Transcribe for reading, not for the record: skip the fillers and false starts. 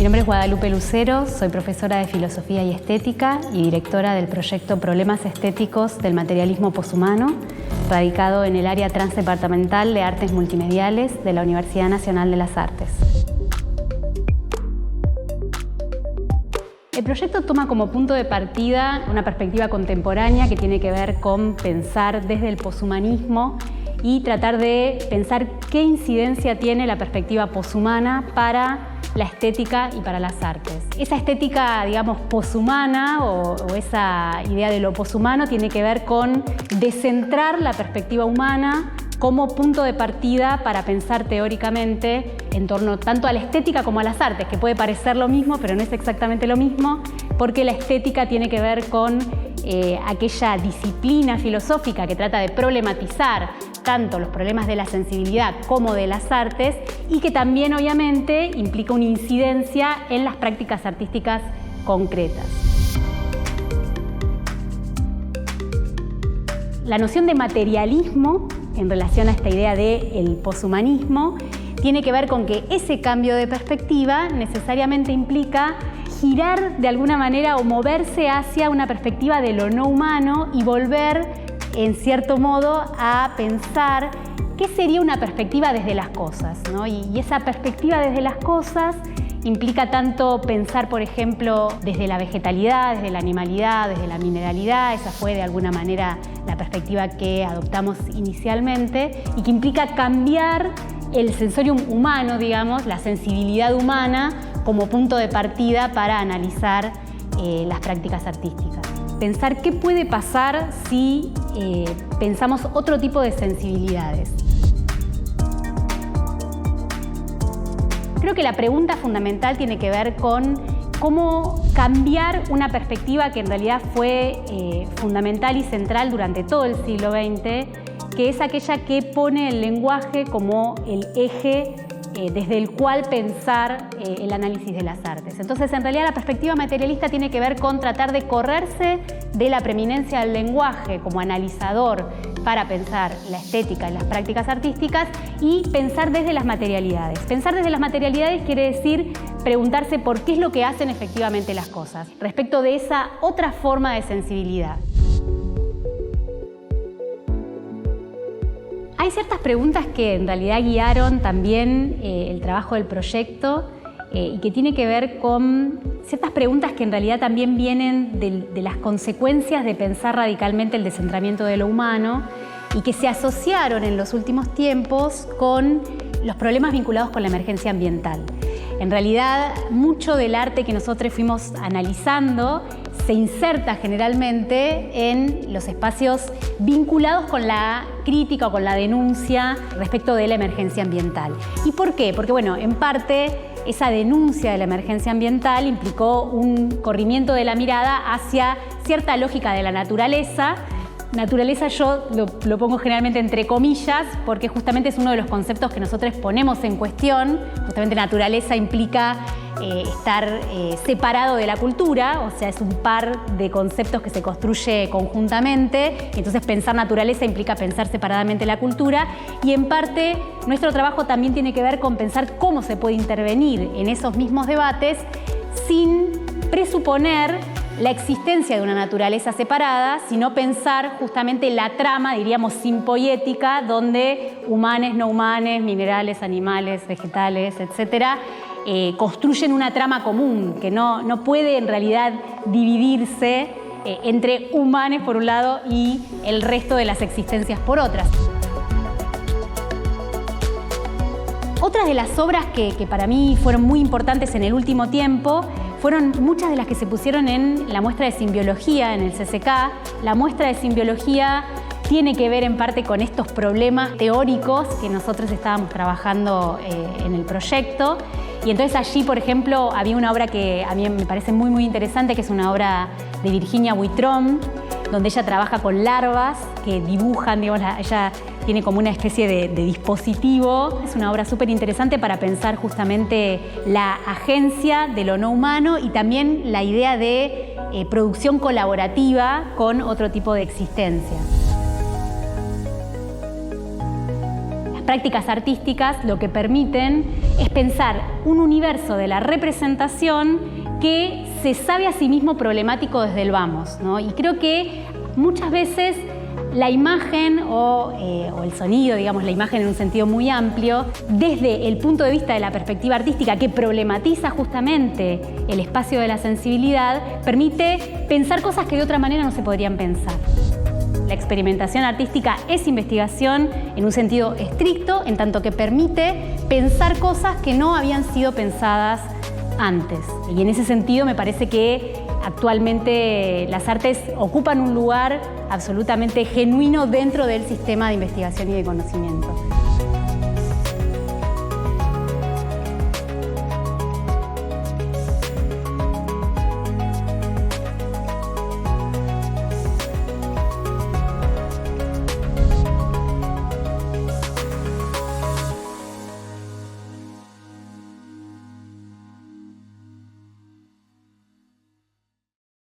nombre es Guadalupe Lucero, soy profesora de Filosofía y Estética y directora del proyecto Problemas Estéticos del Materialismo Poshumano, radicado en el área transdepartamental de Artes Multimediales de la Universidad Nacional de las Artes. El proyecto toma como punto de partida una perspectiva contemporánea que tiene que ver con pensar desde el poshumanismo y tratar de pensar qué incidencia tiene la perspectiva poshumana para la estética y para las artes. Esa estética, digamos, poshumana o esa idea de lo poshumano tiene que ver con descentrar la perspectiva humana como punto de partida para pensar teóricamente en torno tanto a la estética como a las artes, que puede parecer lo mismo, pero no es exactamente lo mismo, porque la estética tiene que ver con aquella disciplina filosófica que trata de problematizar tanto los problemas de la sensibilidad como de las artes y que también obviamente implica una incidencia en las prácticas artísticas concretas. La noción de materialismo en relación a esta idea del poshumanismo tiene que ver con que ese cambio de perspectiva necesariamente implica girar de alguna manera o moverse hacia una perspectiva de lo no humano y volver, en cierto modo, a pensar qué sería una perspectiva desde las cosas, ¿no? Y esa perspectiva desde las cosas implica tanto pensar, por ejemplo, desde la vegetalidad, desde la animalidad, desde la mineralidad. Esa fue de alguna manera la perspectiva que adoptamos inicialmente y que implica cambiar el sensorium humano, digamos, la sensibilidad humana como punto de partida para analizar las prácticas artísticas. Pensar qué puede pasar si pensamos otro tipo de sensibilidades. Creo que la pregunta fundamental tiene que ver con cómo cambiar una perspectiva que en realidad fue fundamental y central durante todo el siglo XX, que es aquella que pone el lenguaje como el eje desde el cual pensar el análisis de las artes. Entonces, en realidad, la perspectiva materialista tiene que ver con tratar de correrse de la preeminencia del lenguaje como analizador para pensar la estética y las prácticas artísticas y pensar desde las materialidades. Pensar desde las materialidades quiere decir preguntarse por qué es lo que hacen efectivamente las cosas, respecto de esa otra forma de sensibilidad. Hay ciertas preguntas que en realidad guiaron también el trabajo del proyecto y que tiene que ver con ciertas preguntas que en realidad también vienen de las consecuencias de pensar radicalmente el descentramiento de lo humano y que se asociaron en los últimos tiempos con los problemas vinculados con la emergencia ambiental. En realidad, mucho del arte que nosotros fuimos analizando se inserta generalmente en los espacios vinculados con la crítica o con la denuncia respecto de la emergencia ambiental. ¿Y por qué? Porque, bueno, en parte esa denuncia de la emergencia ambiental implicó un corrimiento de la mirada hacia cierta lógica de la naturaleza. Naturaleza yo lo pongo generalmente entre comillas porque justamente es uno de los conceptos que nosotros ponemos en cuestión. Justamente naturaleza implica estar separado de la cultura, o sea, es un par de conceptos que se construye conjuntamente. Entonces pensar naturaleza implica pensar separadamente la cultura y en parte nuestro trabajo también tiene que ver con pensar cómo se puede intervenir en esos mismos debates sin presuponer la existencia de una naturaleza separada, sino pensar justamente la trama, diríamos, simpoiética, donde humanes, no humanes, minerales, animales, vegetales, etcétera, construyen una trama común que no puede en realidad dividirse entre humanes por un lado y el resto de las existencias por otras. Otras de las obras que para mí fueron muy importantes en el último tiempo fueron muchas de las que se pusieron en la muestra de simbiología en el CCK. La muestra de simbiología tiene que ver en parte con estos problemas teóricos que nosotros estábamos trabajando en el proyecto. Y entonces allí, por ejemplo, había una obra que a mí me parece muy, muy interesante, que es una obra de Virginia Buitrón, donde ella trabaja con larvas que dibujan, digamos, ella tiene como una especie de dispositivo. Es una obra súper interesante para pensar justamente la agencia de lo no humano y también la idea de producción colaborativa con otro tipo de existencia. Las prácticas artísticas lo que permiten es pensar un universo de la representación que se sabe a sí mismo problemático desde el vamos, ¿no? Y creo que muchas veces la imagen o el sonido, digamos, la imagen en un sentido muy amplio, desde el punto de vista de la perspectiva artística que problematiza justamente el espacio de la sensibilidad, permite pensar cosas que de otra manera no se podrían pensar. La experimentación artística es investigación en un sentido estricto, en tanto que permite pensar cosas que no habían sido pensadas antes. Y en ese sentido me parece que actualmente las artes ocupan un lugar absolutamente genuino dentro del sistema de investigación y de conocimiento.